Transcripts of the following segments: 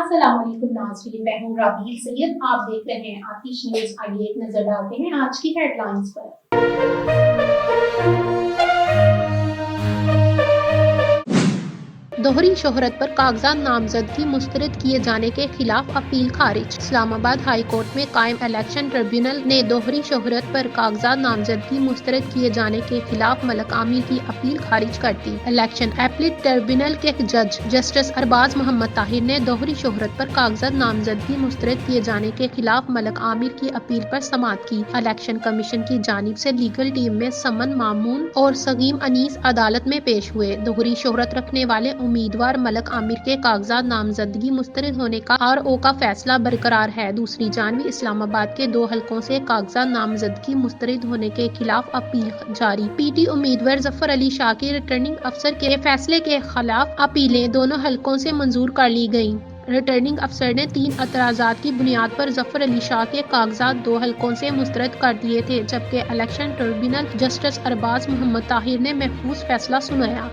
अस्सलाम वालेकुम नाज़रीन, मैं हूं राबील सैयद। आप देख रहे हैं आतिश न्यूज़। आइए एक नजर डालते हैं आज की हेडलाइंस पर। दोहरी शोहरत पर कागजात नामजदगी मुस्तरद किए जाने के खिलाफ अपील खारिज। इस्लामाबाद हाई कोर्ट में कायम इलेक्शन ट्रिब्यूनल ने दोहरी शोहरत पर कागजात नामजदगी मुस्तरद किए जाने के खिलाफ मलक आमिर की अपील खारिज कर दी। इलेक्शन अपील ट्रिब्यूनल के जज जस्टिस अरबाज मोहम्मद ताहिर ने दोहरी शोहरत पर कागजात नामजदगी मुस्तरद किए जाने के खिलाफ मलक आमिर की अपील पर समाअत की। इलेक्शन कमीशन की जानिब से लीगल टीम में समन मामून और सगीम अनीस अदालत में पेश हुए। दोहरी शोहरत रखने वाले उम्मीदवार मलक आमिर के कागजात नामजदगी मुस्तरद होने का RO का फैसला बरकरार है। दूसरी जानब इस्लामाबाद के 2 हलकों से कागजात नामजदगी मुस्तरद होने के खिलाफ अपील जारी। PT उम्मीदवार जफर अली शाह के रिटर्निंग अफसर के फैसले के खिलाफ अपीलें दोनों हलकों से मंजूर कर ली गयी। रिटर्निंग अफसर ने 3 एतराज़ात की बुनियाद पर जफर अली शाह के कागजात 2 हलकों से मुस्तरद कर दिए थे, जबकि election tribunal justice Arbaz Muhammad Tahir ने महफूज फैसला सुनाया।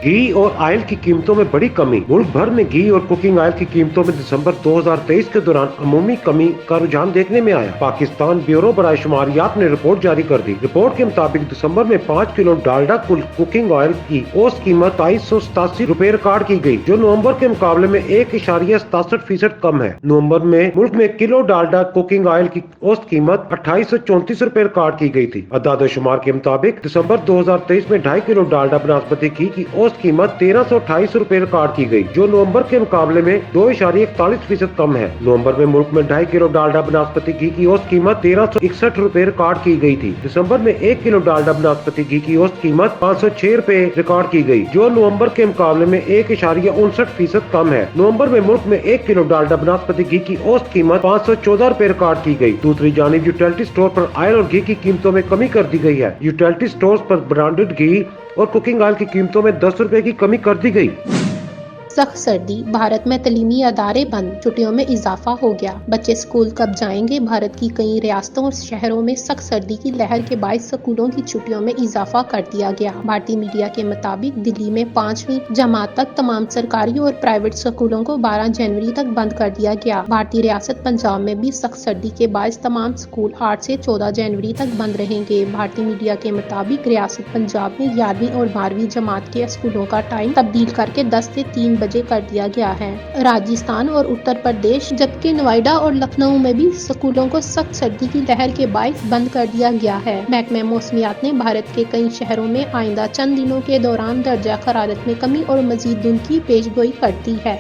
घी और ऑयल की कीमतों में बड़ी कमी। मुल्क भर में घी और कुकिंग ऑयल की कीमतों में दिसंबर 2023 के दौरान अमूमी कमी का रुझान देखने में आया। पाकिस्तान ब्यूरो बराए शुमारियात ने रिपोर्ट जारी कर दी। रिपोर्ट के मुताबिक दिसंबर में 5 किलो डालडा कुकिंग ऑयल की औसत कीमत 2287 रुपए रिकॉर्ड की गई, जो नवंबर के मुकाबले में 1.67% कम है। नवंबर में मुल्क में किलो डालडा कुकिंग ऑयल की औसत कीमत 2834 रुपए रिकॉर्ड की गई थी। अदाद शुमार के मुताबिक दिसंबर 2023 में 2.5 किलो डालडा बनास्पति घी की कीमत 1328 रुपए रिकॉर्ड की गई, जो नवंबर के मुकाबले में 2.41% कम है। नवंबर में मुल्क में 2.5 किलो डालडा बनास्पति घी की औसत कीमत 1361 रुपए रिकॉर्ड की गई थी। दिसंबर में 1 किलो डालडा बनास्पति घी की औसत कीमत 506 रुपए रिकॉर्ड की गई, जो नवंबर के मुकाबले में 1.59% कम है। नवंबर में मुल्क में 1 किलो डालडा बनास्पति घी की औसत कीमत 514 रुपए रिकॉर्ड की गई। दूसरी जानिब यूटिलिटी स्टोर पर ऑयल और घी की कीमतों में कमी कर दी गई है। यूटिलिटी स्टोर पर ब्रांडेड घी और कुकिंग ऑयल की कीमतों में 10 रुपए की कमी कर दी गई। सख्त सर्दी, भारत में तलीमी अदारे बंद, छुट्टियों में इजाफा हो गया। बच्चे स्कूल कब जाएंगे? भारत की कई रियासतों और शहरों में सख्त सर्दी की लहर के बायस स्कूलों की छुट्टियों में इजाफा कर दिया गया। भारतीय मीडिया के मुताबिक दिल्ली में 5वीं जमात तक तमाम सरकारी और प्राइवेट स्कूलों को 12 जनवरी तक बंद कर दिया गया। भारतीय रियासत पंजाब में भी सख्त सर्दी के बायस तमाम स्कूल 8 से 14 जनवरी तक बंद रहेंगे। भारतीय मीडिया के मुताबिक रियासत पंजाब में 11वीं और 12वीं जमात के स्कूलों का टाइम तब्दील करके 10 से 3 बजे कर दिया गया है। राजस्थान और उत्तर प्रदेश जबकि नोएडा और लखनऊ में भी स्कूलों को सख्त सर्दी की लहर के बायस बंद कर दिया गया है। महकमा मौसमियात ने भारत के कई शहरों में आइंदा चंद दिनों के दौरान दर्जा हरारत में कमी और मजीद धुंध की पेशगोई कर दी है।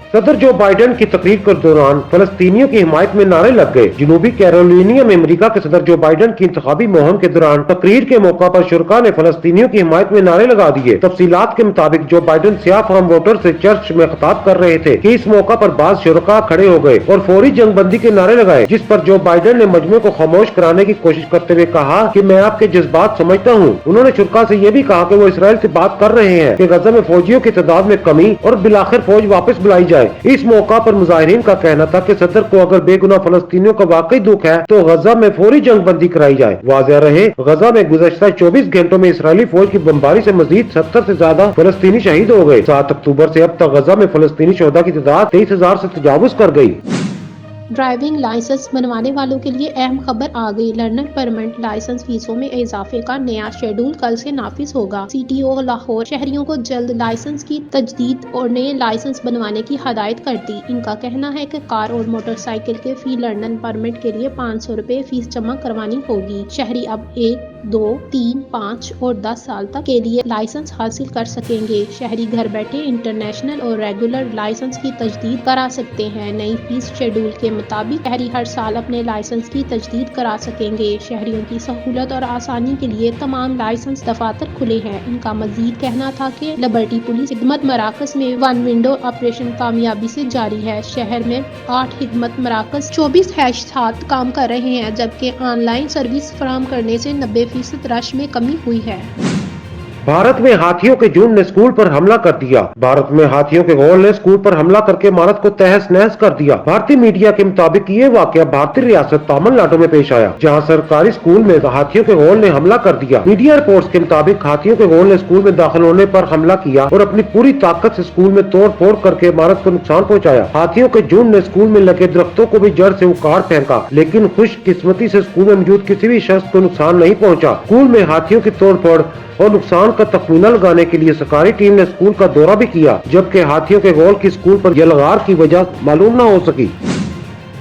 सदर जो बाइडेन की तकरीर के दौरान फलस्तीनियों की हिमायत में नारे लग गए। जनूबी कैरोलिना में अमेरिका के सदर जो बाइडेन की इंतखाबी मुहिम के दौरान तकरीर के मौका पर शुरा ने फलस्तीनियों की हिमायत में नारे लगा दिए। तफसीलात के मुताबिक जो बाइडेन सियाह फार्म वोटर से चर्च में खिताब कर रहे थे कि इस मौका पर बाज शुरा खड़े हो गए और फौरी जंगबंदी के नारे लगाए, जिस पर जो बाइडेन ने मजमे को खामोश कराने की कोशिश करते हुए कहा कि मैं आपके जज्बात समझता हूँ। उन्होंने शुरा से यह भी कहा कि वो इसराइल से बात कर रहे हैं कि गजा में फौजियों की तादाद में कमी और बिलाखिर फौज वापस बुलाई जाए। इस मौका पर मुजाहिरीन का कहना था कि सदर को अगर बेगुनाह फलस्तीनियों का वाकई दुख है तो गजा में फौरी जंगबंदी कराई जाए। वाज़ेह रहे, गजा में गुज़श्ता 24 घंटों में इसराइली फौज की बमबारी से मजीद 70 से ज्यादा फलस्तीनी शहीद हो गए। 7 अक्टूबर से अब तक गजा में फलस्तीनी शोहदा की तादाद 23,000 से तजावुज कर गई। ड्राइविंग लाइसेंस बनवाने वालों के लिए अहम खबर आ गई। लर्नर परमिट लाइसेंस फीसों में इजाफे का नया शेड्यूल कल से नाफिज होगा। CTO लाहौर शहरियों को जल्द लाइसेंस की तजदीद और नए लाइसेंस बनवाने की हदायत कर दी। इनका कहना है कि कार और मोटरसाइकिल के फी लर्नर परमिट के लिए 500 रुपए फीस जमा करवानी होगी। शहरी अब 1, 2, 3, 5 और 10 साल तक के लिए लाइसेंस हासिल कर सकेंगे। शहरी घर बैठे इंटरनेशनल और रेगुलर लाइसेंस की तजदीद करा सकते हैं। नई फीस शेड्यूल के मुताबिक शहरी हर साल अपने लाइसेंस की तजदीद करा सकेंगे। शहरियों की सहूलत और आसानी के लिए तमाम लाइसेंस दफातर खुले हैं। इनका मजीद कहना था कि लिबर्टी पुलिस खिदमत मराकज में 1 विंडो ऑपरेशन कामयाबी से जारी है। शहर में 8 खिदमत मराकज 24/7 काम कर रहे हैं, जबकि ऑनलाइन सर्विस फराहम करने से 90% रश में कमी हुई है। भारत में हाथियों के झुंड ने स्कूल पर हमला कर दिया। भारत में हाथियों के गोल ने स्कूल पर हमला करके इमारत को तहस नहस कर दिया। भारतीय मीडिया के मुताबिक ये वाकया भारतीय रियासत तमिलनाडु में पेश आया, जहां सरकारी स्कूल में हाथियों के गोल ने हमला कर दिया। मीडिया रिपोर्ट्स के मुताबिक हाथियों के गोल ने स्कूल में दाखिल होने पर हमला किया और अपनी पूरी ताकत से स्कूल में तोड़ फोड़ करके इमारत को नुकसान पहुंचाया। हाथियों के झुंड ने स्कूल में लगे दरख्तों को भी जड़ से उखाड़ फेंका, लेकिन खुशकिस्मती से स्कूल में मौजूद किसी भी शख्स को नुकसान नहीं पहुंचा। स्कूल में हाथियों की तोड़फोड़ और नुकसान का तखमीना लगाने के लिए सरकारी टीम ने स्कूल का दौरा भी किया, जबकि हाथियों के गोल की स्कूल पर यलगार की वजह मालूम न हो सकी।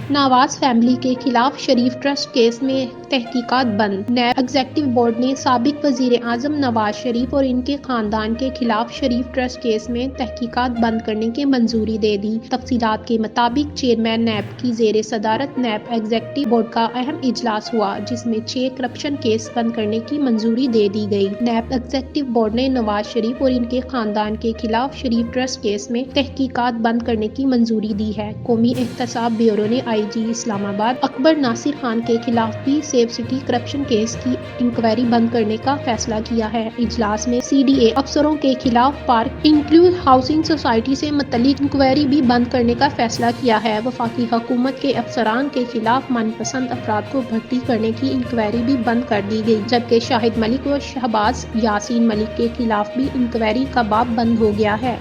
नवाज फैमिली के खिलाफ शरीफ ट्रस्ट केस में तहकीकात बंद। नैब एग्जीक्यूटिव बोर्ड ने साबिक वजीर आजम नवाज शरीफ और इनके खानदान के खिलाफ शरीफ ट्रस्ट केस में तहकीकात बंद करने की मंजूरी दे दी। तफसीलात के मुताबिक चेयरमैन नैब की जेर सदारत नैब एग्जीक्यूटिव बोर्ड का अहम इजलास हुआ, जिसमें 6 करप्शन केस बंद करने की मंजूरी दे दी गई। नैब एग्जीक्यूटिव बोर्ड ने नवाज शरीफ और इनके खानदान के खिलाफ शरीफ ट्रस्ट केस में तहकीकात बंद करने की मंजूरी दी है। कौमी एहतसाब ब्यूरो ने IG इस्लामाबाद अकबर नासिर खान के खिलाफ भी सेफ सिटी करप्शन केस की इंक्वायरी बंद करने का फैसला किया है। इजलास में CDA अफसरों के खिलाफ पार्क इंक्लूड हाउसिंग सोसाइटी से मुतल्लिक इंक्वायरी भी बंद करने का फैसला किया है। वफाकी हुकूमत के अफसरान के खिलाफ मनपसंद अफराद को भर्ती करने की इंक्वायरी भी बंद कर दी गई, जबकि शाहिद मलिक और शहबाज यासीन मलिक के खिलाफ भी इंक्वायरी का बाब बंद हो गया है।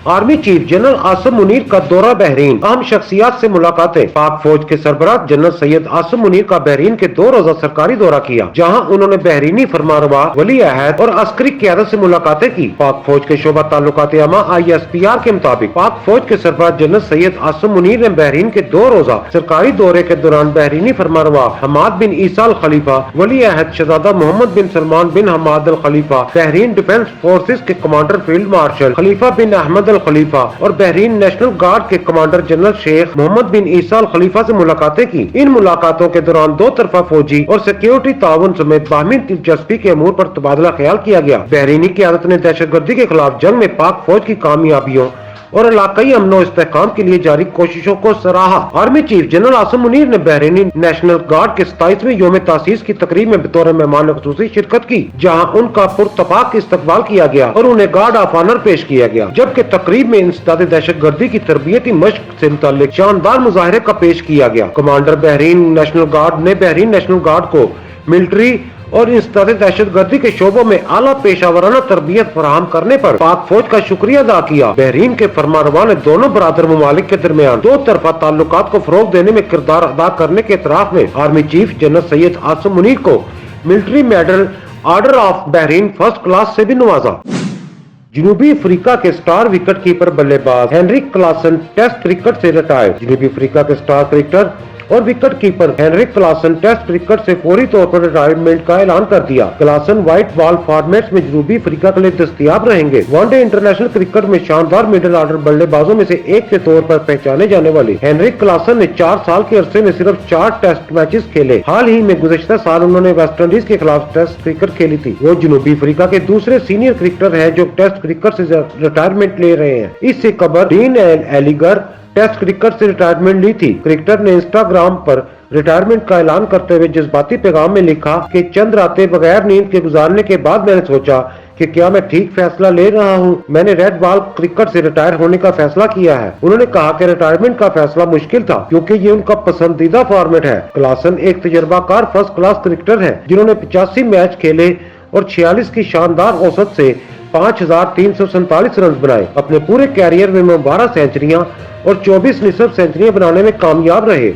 Army chief general Asim Munir का दौरा बहरीन, अहम शख्सियात से मुलाकातें। पाक फौज के सरबराह जनरल सैयद आसिम मुनीर का बहरीन के 2 रोजा सरकारी दौरा किया, जहां उन्होंने बहरीनी फरमानरवा, वली अहद और अस्करी क़यादत से मुलाकातें की। पाक फौज के शोबा ताल्लुकात आमा ISPR के मुताबिक पाक फौज के सरबराह जनरल सैयद आसिम मुनीर ने बहरीन के 2 रोजा सरकारी दौरे के दौरान बहरीनी फरमानरवा हमाद बिन ईसा अल खलीफा, वली अहद शहजादा मोहम्मद बिन सलमान बिन हमाद अल खलीफा, बहरीन डिफेंस फोर्सेस के कमांडर फील्ड मार्शल खलीफा बिन अहमद अल खलीफा और बहरीन नेशनल गार्ड के कमांडर जनरल शेख मोहम्मद बिन ईसा अल खलीफा से मुलाकातें की। इन मुलाकातों के दौरान 2 तरफा फौजी और सिक्योरिटी ताउन समेत बाहमी दिलचस्पी के अमूर पर तबादला ख्याल किया गया। बहरीनी क़यादत ने दहशतगर्दी के खिलाफ जंग में पाक फौज की कामयाबियों और इलाकाई अमनो इस्तेहकाम के लिए जारी कोशिशों को सराहा। Army chief general Asim Munir ने बहरीनी नेशनल गार्ड के 27वें यौम तासीस की तकरीब में बतौर मेहमान ख़ुसूसी शिरकत की, जहां उनका पुरतपाक इस्तकबाल किया गया और उन्हें गार्ड ऑफ ऑनर पेश किया गया, जबकि तकरीब में इंसदाद दहशतगर्दी की तरबियती मशक से मुताल्लिक शानदार मुजाहरे का पेश किया गया। कमांडर बहरीन नेशनल गार्ड ने बहरीन नेशनल गार्ड को मिलिट्री और इंसदाद दहशतगर्दी के शोबों में आला पेशावराना तरबियत फराहम करने पर पाक फौज का शुक्रिया अदा किया। बहरीन के फरमानरवा ने दोनों बरादर ममालिक के दरमियान 2 तरफा ताल्लुकात को फरोग देने में किरदार अदा करने के इतराफ में army chief general Syed Asim Munir को military medal order of Bahrain first class से भी नवाजा। जनूबी अफ्रीका के स्टार विकेट कीपर बल्लेबाज हेनरिक क्लासन टेस्ट क्रिकेट से रिटायर। जनूबी अफ्रीका के स्टार क्रिकेटर और wicket keeper Heinrich Klaasen test cricket से फौरी तौर पर रिटायरमेंट का ऐलान कर दिया। क्लासन व्हाइट बॉल फॉर्मेट्स में जनूबी अफ्रीका के लिए दस्तयाब रहेंगे। वनडे इंटरनेशनल क्रिकेट में शानदार मिडिल ऑर्डर बल्लेबाजों में से एक के तौर पर पहचाने जाने वाले हेनरिक क्लासन ने 4 साल के अरसे में सिर्फ 4 टेस्ट मैचेस खेले। हाल ही में गुज़श्ता साल उन्होंने वेस्ट इंडीज के खिलाफ टेस्ट क्रिकेट खेली थी। वो जनूबी अफ्रीका के दूसरे सीनियर क्रिकेटर है जो टेस्ट क्रिकेट से रिटायरमेंट ले रहे हैं। इससे कबल डीन एलिगर टेस्ट क्रिकेट से रिटायरमेंट ली थी। क्रिकेटर ने इंस्टाग्राम पर रिटायरमेंट का ऐलान करते हुए जज्बाती पैगाम में लिखा कि चंद रातें बगैर नींद के गुजारने के बाद मैंने सोचा कि क्या मैं ठीक फैसला ले रहा हूं। मैंने रेड बॉल क्रिकेट से रिटायर होने का फैसला किया है। उन्होंने कहा कि रिटायरमेंट का फैसला मुश्किल था क्योंकि ये उनका पसंदीदा फॉर्मेट है। क्लासन एक तजर्बाकार फर्स्ट क्लास क्रिकेटर है जिन्होंने 85 मैच खेले और 46 की शानदार औसत से 5347 रन बनाए। अपने पूरे कैरियर में 12 सेंचुरियां और 24 निसफ सेंचुरियां बनाने में कामयाब रहे।